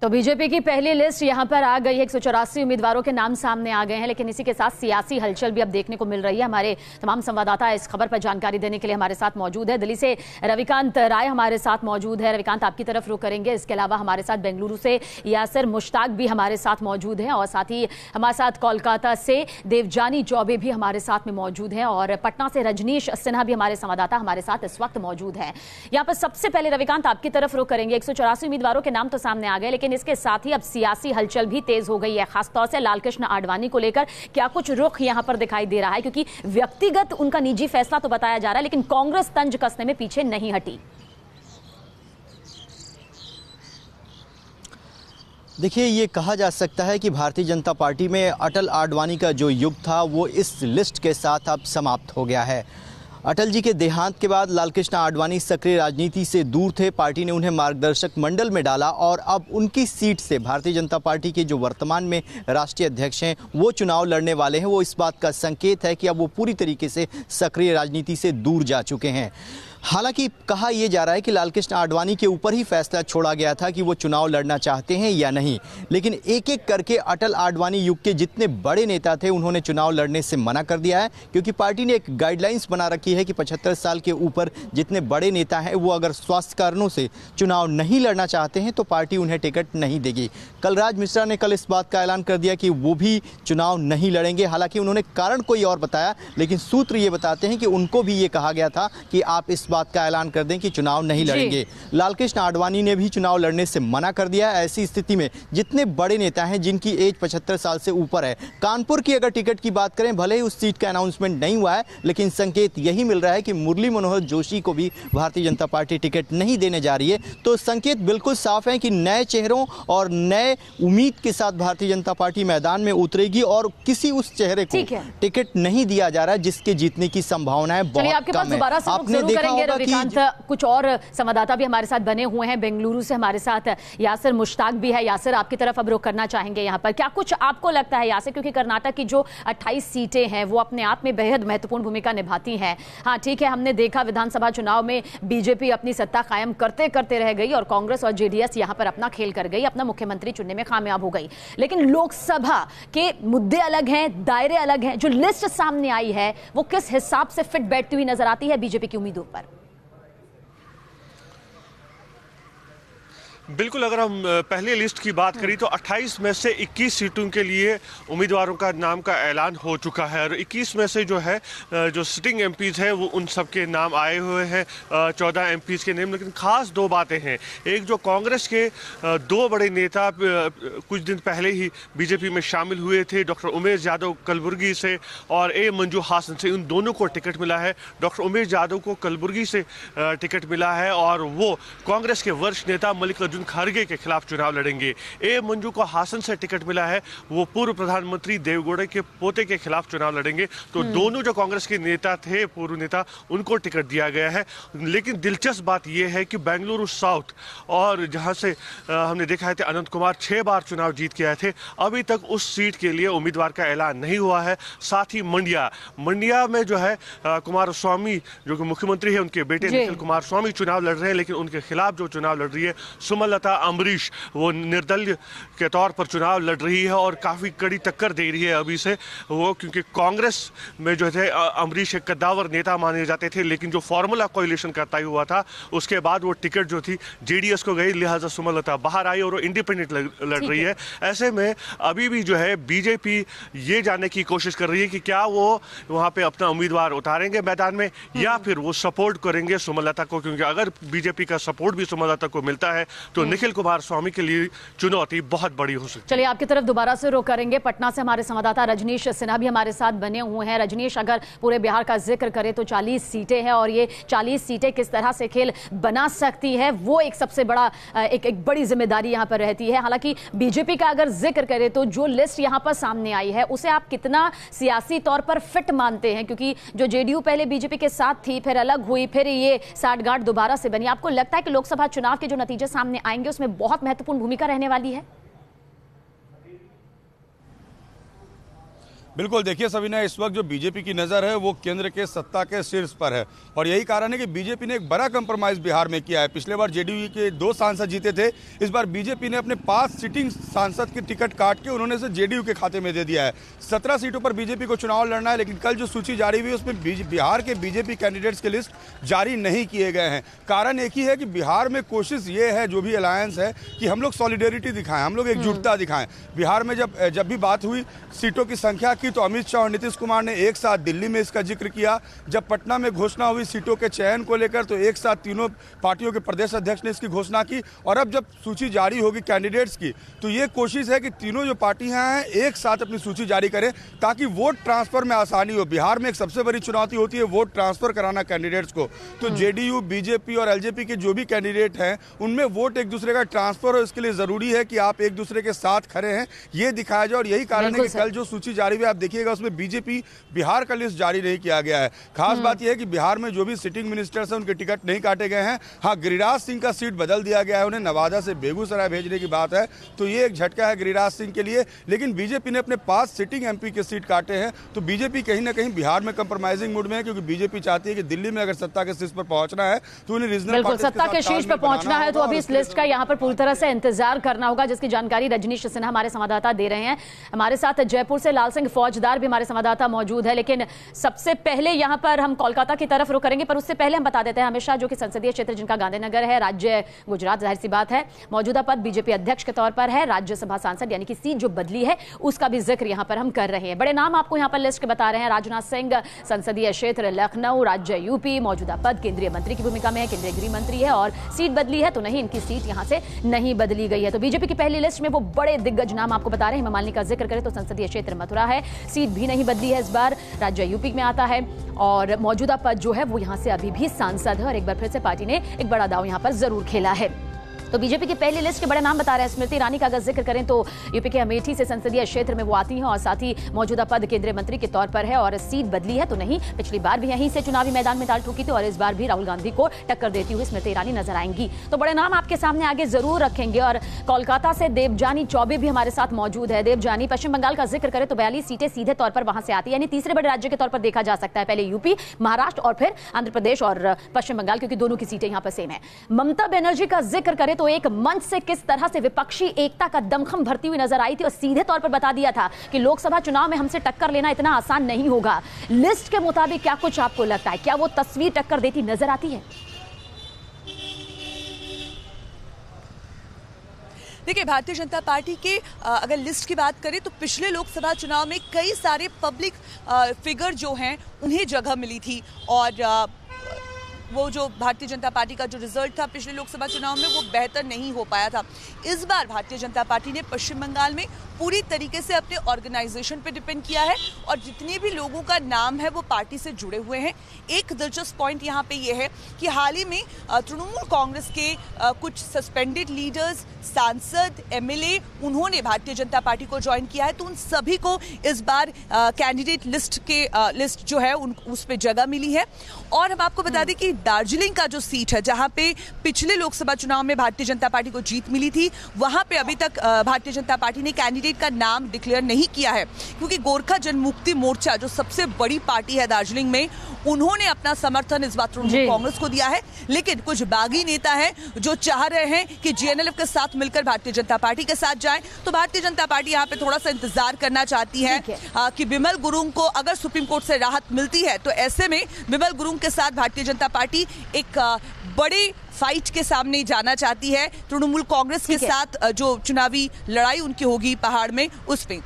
तो बीजेपी की पहली लिस्ट यहां पर आ गई है। 184 उम्मीदवारों के नाम सामने आ गए हैं, लेकिन इसी के साथ सियासी हलचल भी अब देखने को मिल रही है। हमारे तमाम संवाददाता इस खबर पर जानकारी देने के लिए हमारे साथ मौजूद है। दिल्ली से रविकांत राय हमारे साथ मौजूद है। रविकांत, आपकी तरफ रुख करेंगे। इसके अलावा हमारे साथ बेंगलुरु से यासिर मुश्ताक भी हमारे साथ मौजूद हैं और साथ ही हमारे साथ कोलकाता से देवजानी चौबे भी हमारे साथ में मौजूद हैं और पटना से रजनीश सिन्हा भी हमारे संवाददाता हमारे साथ इस वक्त मौजूद हैं। यहाँ पर सबसे पहले रविकांत, आपकी तरफ रुख करेंगे। 184 उम्मीदवारों के नाम तो सामने आ गए, लेकिन इसके साथ ही अब सियासी हलचल भी तेज हो गई है, खासतौर से लालकृष्ण आडवाणी को लेकर क्या कुछ रुख यहां पर दिखाई दे रहा है, क्योंकि व्यक्तिगत उनका निजी फैसला तो बताया जा रहा है, लेकिन कांग्रेस तंज कसने में पीछे नहीं हटी। देखिए, ये कहा जा सकता है कि भारतीय जनता पार्टी में अटल आडवाणी का जो युग था वो इस लिस्ट के साथ अब समाप्त हो गया है। अटल जी के देहांत के बाद लालकृष्ण आडवाणी सक्रिय राजनीति से दूर थे। पार्टी ने उन्हें मार्गदर्शक मंडल में डाला और अब उनकी सीट से भारतीय जनता पार्टी के जो वर्तमान में राष्ट्रीय अध्यक्ष हैं वो चुनाव लड़ने वाले हैं। वो इस बात का संकेत है कि अब वो पूरी तरीके से सक्रिय राजनीति से दूर जा चुके हैं। हालांकि कहा यह जा रहा है कि लालकृष्ण आडवाणी के ऊपर ही फैसला छोड़ा गया था कि वो चुनाव लड़ना चाहते हैं या नहीं, लेकिन एक एक करके अटल आडवाणी युग के जितने बड़े नेता थे उन्होंने चुनाव लड़ने से मना कर दिया है, क्योंकि पार्टी ने एक गाइडलाइंस बना रखी है कि 75 साल के ऊपर जितने बड़े नेता हैं वो अगर स्वास्थ्य कारणों से चुनाव नहीं लड़ना चाहते हैं तो पार्टी उन्हें टिकट नहीं देगी। कलराज मिश्रा ने कल इस बात का ऐलान कर दिया कि वो भी चुनाव नहीं लड़ेंगे। हालांकि उन्होंने कारण कोई और बताया, लेकिन सूत्र ये बताते हैं कि उनको भी ये कहा गया था कि आप इस बात का ऐलान कर दें कि चुनाव नहीं लड़ेंगे। लालकृष्ण आडवाणी ने भी चुनाव लड़ने से मना कर दिया। ऐसी स्थिति में जितने बड़े नेता हैं जिनकी एज 75 साल से ऊपर है, कानपुर की अगर टिकट की बात करें, भले ही उस सीट का अनाउंसमेंट नहीं हुआ है, लेकिन संकेत यही मिल रहा है कि मुरली मनोहर जोशी को भी भारतीय जनता पार्टी टिकट नहीं देने जा रही है। तो संकेत बिल्कुल साफ है कि नए चेहरों और नए उम्मीद के साथ भारतीय जनता पार्टी मैदान में उतरेगी और किसी उस चेहरे को टिकट नहीं दिया जा रहा है जिसके जीतने की संभावनाएं बहुत कम है। आपने देखा होगा कि कुछ और संवाददाता भी हमारे साथ बने हुए हैं। बेंगलुरु से हमारे साथ यासिर मुश्ताक भी है। यासिर, आपकी तरफ अब रुख करना चाहेंगे। यहाँ पर क्या कुछ आपको लगता है यासिर, क्योंकि कर्नाटक की जो 28 सीटें हैं वो अपने आप में बेहद महत्वपूर्ण भूमिका निभाती हैं। हाँ ठीक है, हमने देखा विधानसभा चुनाव में बीजेपी अपनी सत्ता कायम करते करते रह गई और कांग्रेस और जेडीएस यहाँ पर अपना खेल कर गई, अपना मुख्यमंत्री चुनने में कामयाब हो गई। लेकिन लोकसभा के मुद्दे अलग हैं, दायरे अलग हैं। जो लिस्ट सामने आई है वो किस हिसाब से फिट बैठती हुई नजर आती है बीजेपी की उम्मीदों पर? बिल्कुल, अगर हम पहले लिस्ट की बात करें तो 28 में से 21 सीटों के लिए उम्मीदवारों का नाम का ऐलान हो चुका है और 21 में से जो है जो सिटिंग एमपीज हैं वो उन सब के नाम आए हुए हैं, 14 एमपीज के नाम। लेकिन खास दो बातें हैं। एक, जो कांग्रेस के दो बड़े नेता कुछ दिन पहले ही बीजेपी में शामिल हुए थे, डॉक्टर उमेश यादव कलबुर्गी से और ए मंजू हासन से, उन दोनों को टिकट मिला है। डॉक्टर उमेश यादव को कलबुर्गी से टिकट मिला है और वो कांग्रेस के वरिष्ठ नेता मल्लिकार्जुन खड़गे के खिलाफ चुनाव लड़ेंगे। ए मंजू को हासन से टिकट मिला है, वो पूर्व प्रधानमंत्री देवगौड़ा के पोते के खिलाफ चुनाव लड़ेंगे। तो दोनों जो कांग्रेस के नेता थे, पूर्व नेता, उनको टिकट दिया गया है। लेकिन दिलचस्प बात यह है कि बेंगलुरु साउथ और जहां से हमने देखा है कि अनंत कुमार 6 बार चुनाव जीत के आए थे, अभी तक उस सीट के लिए उम्मीदवार का ऐलान नहीं हुआ है। साथ ही मंडिया में जो है कुमार स्वामी जो कि मुख्यमंत्री है, उनके बेटे निखिल कुमार स्वामी चुनाव लड़ रहे हैं, लेकिन उनके खिलाफ जो चुनाव लड़ रही है सुमलता अम्बरीश, वो निर्दलीय के तौर पर चुनाव लड़ रही है और काफी कड़ी टक्कर दे रही है अभी से वो, क्योंकि कांग्रेस में जो थे अम्बरीश एक कद्दावर नेता माने जाते थे, लेकिन जो फॉर्मूला कोalition का तय हुआ था उसके बाद वो टिकट जो थी जेडीएस को गई, लिहाजा सुमलता बाहर आई और वो इंडिपेंडेंट लड़ रही है। ऐसे में अभी भी जो है बीजेपी ये जानने की कोशिश कर रही है कि क्या वो वहां पे अपना उम्मीदवार उतारेंगे मैदान में या फिर वो सपोर्ट करेंगे सुमलता को, क्योंकि अगर बीजेपी का सपोर्ट भी सुमलता को मिलता है तो निखिल कुमार स्वामी के लिए चुनौती बहुत बड़ी हो सकती है। चलिए, आपकी तरफ दोबारा से रुख करेंगे। पटना से हमारे संवाददाता रजनीश सिन्हा भी हमारे साथ बने हुए हैं। रजनीश, अगर पूरे बिहार का जिक्र करें तो 40 सीटें हैं और ये 40 सीटें किस तरह से खेल बना सकती है वो एक सबसे बड़ा एक बड़ी जिम्मेदारी यहाँ पर रहती है। हालांकि बीजेपी का अगर जिक्र करें तो जो लिस्ट यहाँ पर सामने आई है उसे आप कितना सियासी तौर पर फिट मानते हैं, क्योंकि जो जेडीयू पहले बीजेपी के साथ थी, फिर अलग हुई, फिर ये साठगांठ दोबारा से बनी। आपको लगता है कि लोकसभा चुनाव के जो नतीजे सामने आएंगे उसमें बहुत महत्वपूर्ण भूमिका रहने वाली है? बिल्कुल, देखिए सविना, इस वक्त जो बीजेपी की नज़र है वो केंद्र के सत्ता के शीर्ष पर है और यही कारण है कि बीजेपी ने एक बड़ा कंप्रोमाइज बिहार में किया है। पिछले बार जेडीयू के 2 सांसद जीते थे, इस बार बीजेपी ने अपने 5 सिटिंग सांसद की टिकट काट के उन्होंने से जेडीयू के खाते में दे दिया है। 17 सीटों पर बीजेपी को चुनाव लड़ना है, लेकिन कल जो सूची जारी हुई उसमें बिहार के बीजेपी कैंडिडेट्स की लिस्ट जारी नहीं किए गए हैं। कारण एक ही है कि बिहार में कोशिश ये है, जो भी अलायंस है, कि हम लोग सॉलिडेरिटी दिखाएं, हम लोग एकजुटता दिखाएं। बिहार में जब भी बात हुई सीटों की संख्या की, तो अमित शाह और नीतीश कुमार ने एक साथ दिल्ली में इसका जिक्र किया। जब पटना में घोषणा हुई सीटों के चयन को लेकर, तो एक साथ तीनों पार्टियों के प्रदेश अध्यक्ष ने इसकी घोषणा की। और अब जब सूची जारी होगी कैंडिडेट्स की, तो ये कोशिश है कि तीनों जो पार्टियां हैं एक साथ अपनी सूची जारी करें, ताकि वोट ट्रांसफर में आसानी हो। बिहार में एक सबसे बड़ी चुनौती होती है वोट ट्रांसफर कराना कैंडिडेट्स को। तो जेडीयू, बीजेपी और एलजेपी के जो भी कैंडिडेट हैं, उनमें वोट एक दूसरे का ट्रांसफर हो, इसके लिए जरूरी है कि आप एक दूसरे के साथ खड़े हैं, ये दिखाया जाए। और यही कारण है कि कल जो सूची जारी हुई आप देखिएगा, उसमें बीजेपी बिहार का लिस्ट जारी नहीं किया गया है। खास बात यह है कि बिहार में जो भी सिटिंग मिनिस्टर्स हैं उनके टिकट नहीं काटे गए हैं। हाँ, गिरिराज सिंह का सीट बदल दिया गया है, उन्हें नवादा से बेगूसराय भेजने की बात है, तो ये एक झटका है गिरिराज सिंह के लिए। लेकिन बीजेपी ने अपने 5 सिटिंग एमपी के सीट काटे हैं, तो बीजेपी कहीं ना कहीं बिहार में कंप्रोमाइजिंग मूड में है, क्योंकि बीजेपी चाहती है कि दिल्ली में अगर सत्ता के शीर्ष पर पहुंचना है तो उन्हें रीजनल सत्ता के शीर्ष पर पहुंचना है, तो अभी इस लिस्ट का यहाँ पर पूरी तरह से इंतजार करना होगा, जिसकी जानकारी रजनीश सिन्हा हमारे संवाददाता दे रहे हैं। हमारे साथ जयपुर से लाल सिंह फौजदार भी हमारे संवाददाता मौजूद है। लेकिन सबसे पहले यहां पर हम कोलकाता की तरफ रुक करेंगे, पर उससे पहले हम बता देते हैं, अमित शाह जो कि संसदीय क्षेत्र जिनका गांधीनगर है, राज्य गुजरात, जाहिर सी बात है, मौजूदा पद बीजेपी अध्यक्ष के तौर पर है, राज्यसभा सांसद यानी कि सीट जो बदली है उसका भी जिक्र यहां पर हम कर रहे हैं। बड़े नाम आपको यहां पर लिस्ट के बता रहे हैं। राजनाथ सिंह संसदीय क्षेत्र लखनऊ, राज्य यूपी, मौजूदा पद केंद्रीय मंत्री की भूमिका में है, केंद्रीय गृह मंत्री है, और सीट बदली है तो नहीं, इनकी सीट यहां से नहीं बदली गई है। तो बीजेपी की पहली लिस्ट में वो बड़े दिग्गज नाम आपको बता रहे हैं। मालिनी का जिक्र करें तो संसदीय क्षेत्र मथुरा है, सीट भी नहीं बदली है, इस बार राज्य यूपी में आता है, और मौजूदा पद जो है वो यहां से अभी भी सांसद है, और एक बार फिर से पार्टी ने एक बड़ा दांव यहां पर जरूर खेला है। तो बीजेपी की पहली लिस्ट के बड़े नाम बता रहे हैं। स्मृति ईरानी का अगर जिक्र करें तो यूपी के अमेठी से संसदीय क्षेत्र में वो आती हैं, और साथ ही मौजूदा पद केंद्रीय मंत्री के तौर पर है, और सीट बदली है तो नहीं, पिछली बार भी यहीं से चुनावी मैदान में दाल ठोकी थी, और इस बार भी राहुल गांधी को टक्कर देती हुई स्मृति ईरानी नजर आएंगी। तो बड़े नाम आपके सामने आगे जरूर रखेंगे। और कोलकाता से देवजानी चौबे भी हमारे साथ मौजूद है। देवजानी, पश्चिम बंगाल का जिक्र करें तो 42 सीटें सीधे तौर पर वहां से आती है, यानी तीसरे बड़े राज्य के तौर पर देखा जा सकता है। पहले यूपी, महाराष्ट्र और फिर आंध्र प्रदेश और पश्चिम बंगाल, क्योंकि दोनों की सीटें यहां पर सेम है। ममता बनर्जी का जिक्र करें तो एक मंच से किस तरह से विपक्षी एकता का दमखम भरती हुई नजर आई थी, और सीधे तौर पर बता दिया था कि लोकसभा चुनाव में हमसे टक्कर लेना इतना आसान नहीं होगा। लिस्ट के मुताबिक क्या कुछ आपको लगता है, क्या वो तस्वीर टक्कर देती नजर आती है? देखिए, भारतीय जनता पार्टी के अगर लिस्ट की बात करें तो पिछले लोकसभा चुनाव में कई सारे पब्लिक फिगर जो हैं उन्हें जगह मिली थी, और वो जो भारतीय जनता पार्टी का जो रिजल्ट था पिछले लोकसभा चुनाव में वो बेहतर नहीं हो पाया था। इस बार भारतीय जनता पार्टी ने पश्चिम बंगाल में पूरी तरीके से अपने ऑर्गेनाइजेशन पे डिपेंड किया है, और जितने भी लोगों का नाम है वो पार्टी से जुड़े हुए हैं। एक दिलचस्प पॉइंट यहाँ पे ये है कि हाल ही में तृणमूल कांग्रेस के कुछ सस्पेंडेड लीडर्स, सांसद, एमएलए, उन्होंने भारतीय जनता पार्टी को ज्वाइन किया है, तो उन सभी को इस बार कैंडिडेट लिस्ट जो है उस पर जगह मिली है। और हम आपको बता दें कि दार्जिलिंग का जो सीट है, जहां पे पिछले लोकसभा चुनाव में भारतीय जनता पार्टी को जीत मिली थी, वहां पे अभी तक भारतीय जनता पार्टी ने कैंडिडेट का नाम डिक्लेयर नहीं किया है, क्योंकि गोरखा जनमुक्ति मोर्चा जो सबसे बड़ी पार्टी है दार्जिलिंग में, उन्होंने अपना समर्थन इस बार तृणमूल कांग्रेस को दिया है। लेकिन कुछ बागी नेता हैं जो चाह रहे हैं कि जेएनएलएफ के साथ मिलकर भारतीय जनता पार्टी के साथ जाएं, तो भारतीय जनता पार्टी यहाँ पे थोड़ा सा इंतजार करना चाहती है कि बिमल गुरुंग को अगर सुप्रीम कोर्ट से राहत मिलती है तो ऐसे में बिमल गुरुंग के साथ भारतीय जनता पार्टी एक बड़े फाइट के सामने जाना चाहती है। तृणमूल कांग्रेस के साथ जो चुनावी लड़ाई उनकी होगी पहाड़ में, उस पे